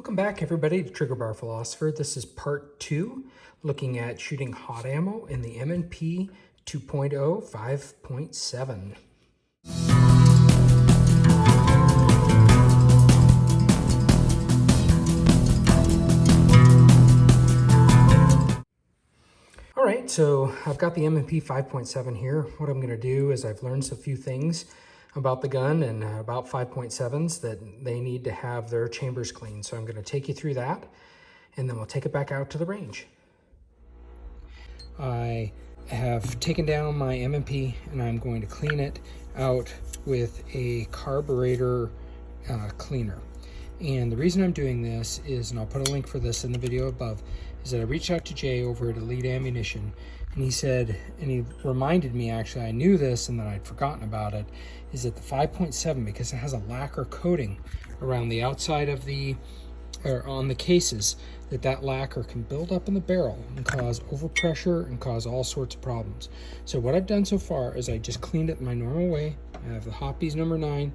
Welcome back everybody to Trigger Bar Philosopher. This is part 2, looking at shooting hot ammo in the M&P 2.0 5.7. Alright, so I've got the M&P 5.7 here. What I'm going to do is I've learned a few things about the gun and about 5.7s that they need to have their chambers clean. So I'm going to take you through that and then we'll take it back out to the range. I have taken down my M&P and I'm going to clean it out with a carburetor cleaner. And the reason I'm doing this is, and I'll put a link for this in the video above, is that I reached out to Jay over at Elite Ammunition and he said, and he reminded me, actually I knew this and then I'd forgotten about it, is that the 5.7, because it has a lacquer coating around the outside of the, or on the cases, that lacquer can build up in the barrel and cause overpressure and cause all sorts of problems. So what I've done so far is I just cleaned it my normal way. I have the Hoppies number 9,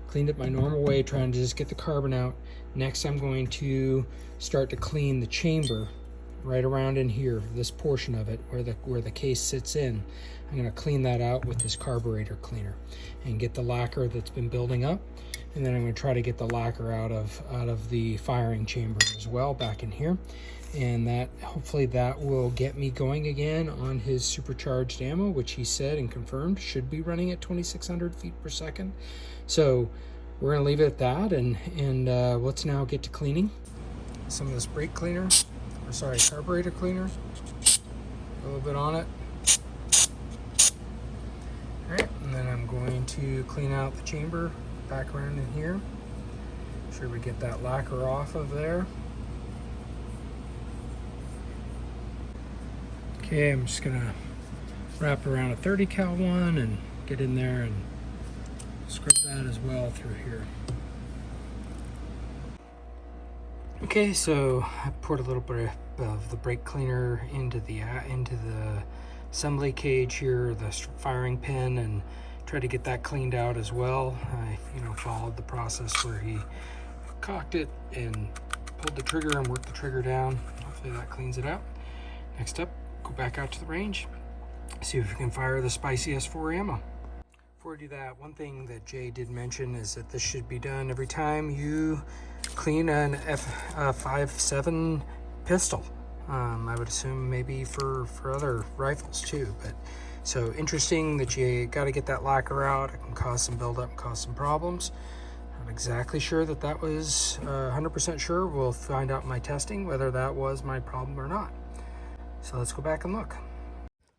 cleaned it my normal way, trying to just get the carbon out. Next I'm going to start to clean the chamber right around in here, this portion of it where the case sits in. I'm going to clean that out with this carburetor cleaner and get the lacquer that's been building up, and then I'm going to try to get the lacquer out of the firing chamber as well back in here, and that hopefully that will get me going again on his supercharged ammo, which he said and confirmed should be running at 2,600 feet per second. So we're going to leave it at that, and let's now get to cleaning some of this brake cleaner, or sorry, carburetor cleaner. A little bit on it. All right, and then I'm going to clean out the chamber back around in here. Make sure we get that lacquer off of there. Okay, I'm just gonna wrap around a 30 cal one and get in there and scrub that as well through here. Okay, so I poured a little bit of the brake cleaner into the assembly cage here, the firing pin, and tried to get that cleaned out as well. I followed the process where he cocked it and pulled the trigger and worked the trigger down. Hopefully that cleans it out. Next up, go back out to the range, see if we can fire the spicy S4 ammo. Before I do that, one thing that Jay did mention is that this should be done every time you clean an F5.7 pistol. I would assume maybe for other rifles too, but so interesting that you got to get that lacquer out. It can cause some buildup, cause some problems. Not exactly sure that was 100% sure. We'll find out in my testing whether that was my problem or not. So let's go back and look.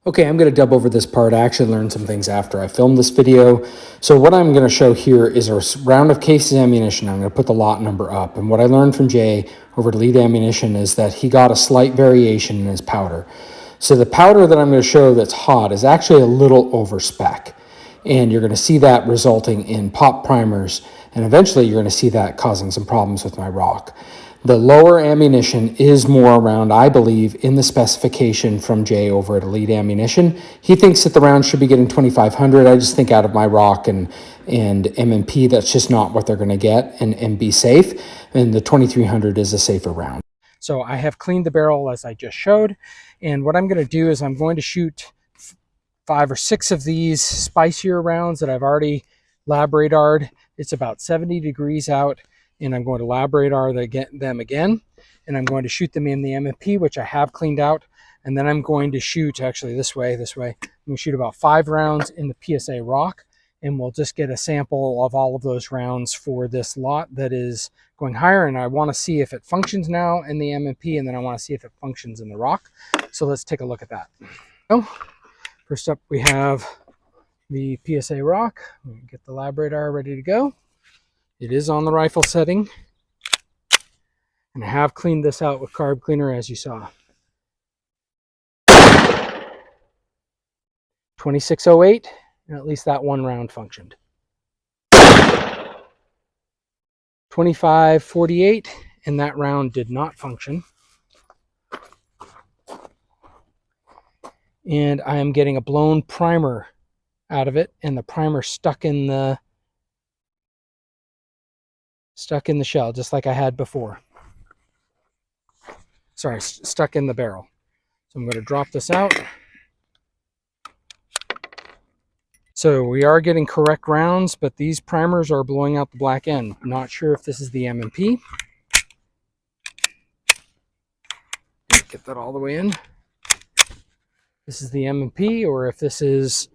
Okay, I'm going to dub over this part. I actually learned some things after I filmed this video. So what I'm going to show here is a round of cases of ammunition. I'm going to put the lot number up. And what I learned from Jay over at Elite Ammunition is that he got a slight variation in his powder. So the powder that I'm going to show that's hot is actually a little over spec. And you're going to see that resulting in pop primers. And eventually you're going to see that causing some problems with my rock. The lower ammunition is more around, I believe, in the specification from Jay over at Elite Ammunition. He thinks that the round should be getting 2,500. I just think out of my rock and M&P, that's just not what they're going to get and be safe. And the 2,300 is a safer round. So I have cleaned the barrel as I just showed. And what I'm going to do is I'm going to shoot 5 or 6 of these spicier rounds that I've already labradored. It's about 70 degrees out. And I'm going to labradar them again, and I'm going to shoot them in the M&P, which I have cleaned out, and then I'm going to shoot, actually this way, I'm going to shoot about 5 rounds in the PSA Rock, and we'll just get a sample of all of those rounds for this lot that is going higher, and I want to see if it functions now in the M&P, and then I want to see if it functions in the Rock. So let's take a look at that. So, first up we have the PSA Rock. Get the labradar ready to go. It is on the rifle setting, and I have cleaned this out with carb cleaner as you saw. 2608, and at least that one round functioned. 2548, and that round did not function. And I am getting a blown primer out of it, and the primer stuck in the shell, just like I had before. sorry, stuck in the barrel. So I'm going to drop this out. So we are getting correct rounds, but these primers are blowing out the black end. Not sure if this is the M&P. Get that all the way in. This is the M&P, or if this is,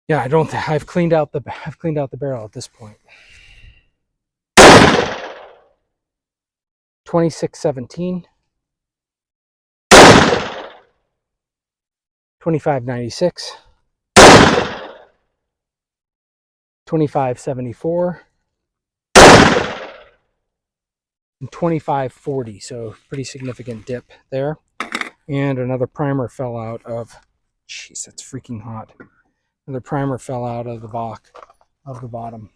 yeah, I don't think I've cleaned out the barrel at this point. 2617, 2596, 2574, and 2540. So pretty significant dip there. And another primer fell out of, jeez, that's freaking hot. Another primer fell out of the bottom.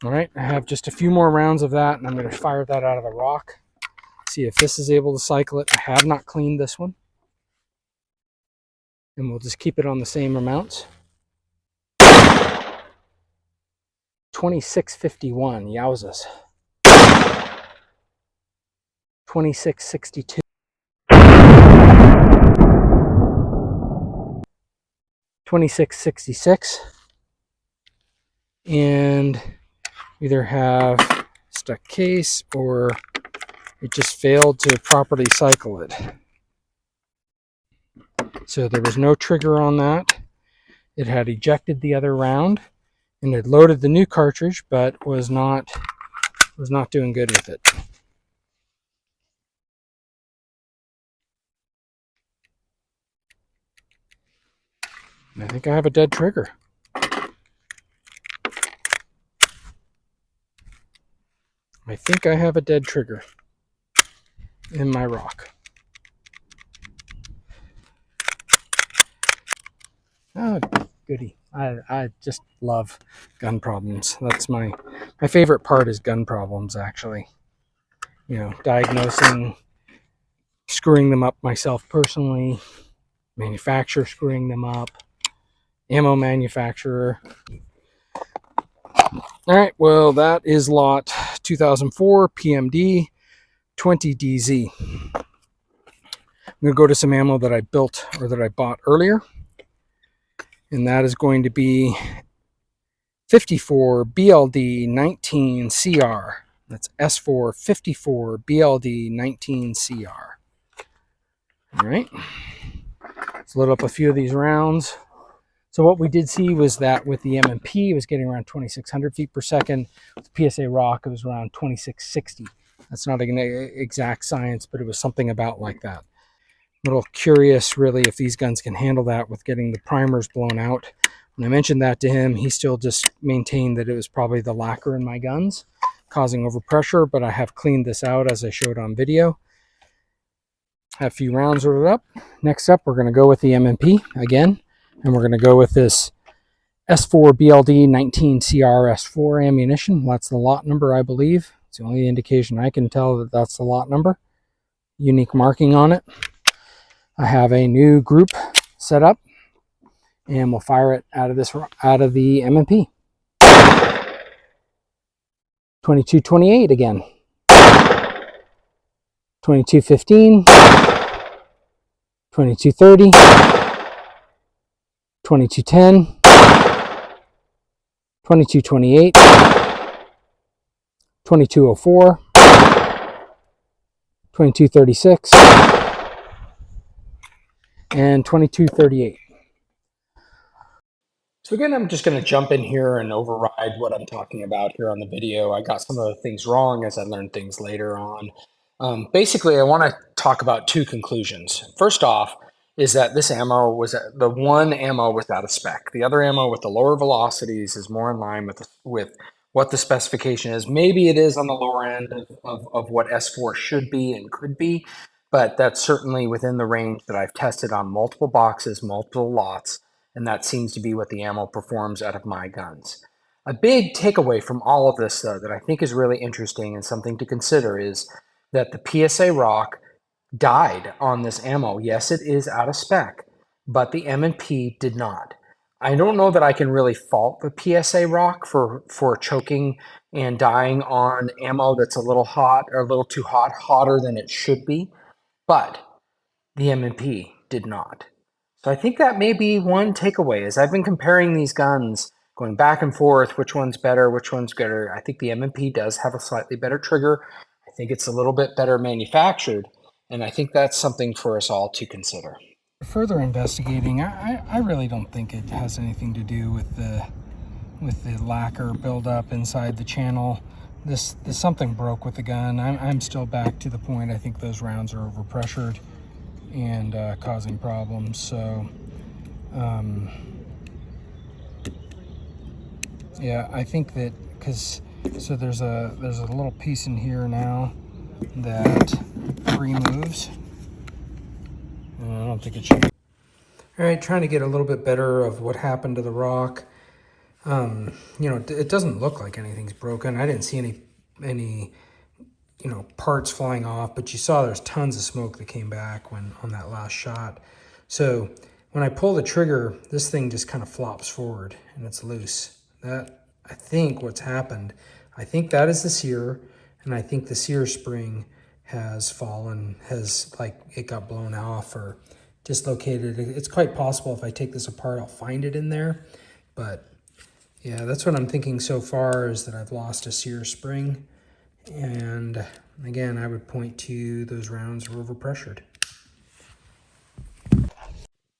All right, I have just a few more rounds of that, and I'm going to fire that out of the Rock. See if this is able to cycle it. I have not cleaned this one. And we'll just keep it on the same amounts. 2651, yowzas. 2662. 2666. And either have stuck case or it just failed to properly cycle it. So there was no trigger on that. It had ejected the other round and it loaded the new cartridge, but was not doing good with it. I think I have a dead trigger. I think I have a dead trigger in my Rock. Oh, goody. I just love gun problems. That's my favorite part is gun problems, actually. You know, diagnosing, screwing them up myself personally, manufacturer screwing them up, ammo manufacturer. All right, well, that is lot 2004 PMD 20DZ. I'm going to go to some ammo that I built or that I bought earlier. And that is going to be 54 BLD 19 CR. That's S4 54 BLD 19 CR. All right. Let's load up a few of these rounds. So what we did see was that with the M&P, it was getting around 2,600 feet per second. With PSA Rock, it was around 2,660. That's not an exact science, but it was something about like that. A little curious, really, if these guns can handle that with getting the primers blown out. When I mentioned that to him, he still just maintained that it was probably the lacquer in my guns causing overpressure, but I have cleaned this out as I showed on video. Have a few rounds loaded up. Next up, we're going to go with the M&P again, and we're going to go with this S4 BLD 19 CR S4 ammunition. That's the lot number, I believe. It's the only indication I can tell that that's the lot number. Unique marking on it. I have a new group set up, and we'll fire it out of the M&P. 2228 again. 2215. 2230. 2210. 2228. 2204. 2236. And 2238. So again, I'm just going to jump in here and override what I'm talking about here on the video. I got some of the things wrong as I learned things later on. Basically, I want to talk about two conclusions. First off is that this ammo was, the one ammo was out of spec. The other ammo with the lower velocities is more in line with what the specification is. Maybe it is on the lower end of what S4 should be and could be, but that's certainly within the range that I've tested on multiple boxes, multiple lots, and that seems to be what the ammo performs out of my guns. A big takeaway from all of this, though, that I think is really interesting and something to consider is that the PSA Rock died on this ammo. Yes, it is out of spec, but the M&P did not. I don't know that I can really fault the PSA Rock for choking and dying on ammo that's a little hot or a little too hot, hotter than it should be, but the M&P did not. So I think that may be one takeaway is I've been comparing these guns, going back and forth, which one's better, which one's gooder. I think the M&P does have a slightly better trigger. I think it's a little bit better manufactured, and I think that's something for us all to consider. Further investigating, I really don't think it has anything to do with the lacquer buildup inside the channel. This something broke with the gun. I'm still back to the point. I think those rounds are overpressured and causing problems. So yeah, I think that so there's a little piece in here now that removes. I don't think it should. All right, trying to get a little bit better of what happened to the rock. You know, it doesn't look like anything's broken. I didn't see any parts flying off, but you saw there's tons of smoke that came back when on that last shot. So when I pull the trigger, this thing just kind of flops forward and it's loose. That, I think what's happened, I think that is the sear, and I think the sear spring has fallen, it got blown off or dislocated. It's quite possible if I take this apart, I'll find it in there. But yeah, that's what I'm thinking so far, is that I've lost a sear spring. And again, I would point to those rounds were overpressured.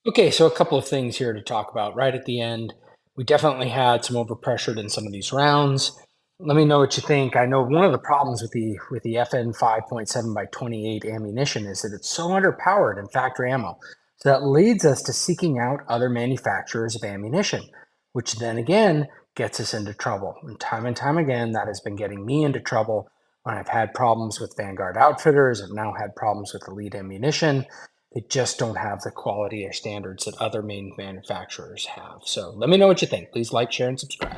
Okay, so a couple of things here to talk about right at the end. We definitely had some overpressured in some of these rounds. Let me know what you think. I know one of the problems with the FN 5.7 by 28 ammunition is that it's so underpowered in factory ammo. So that leads us to seeking out other manufacturers of ammunition, which then again gets us into trouble. And time again, that has been getting me into trouble when I've had problems with Vanguard Outfitters. I've now had problems with Elite Ammunition. They just don't have the quality or standards that other main manufacturers have. So let me know what you think. Please like, share, and subscribe.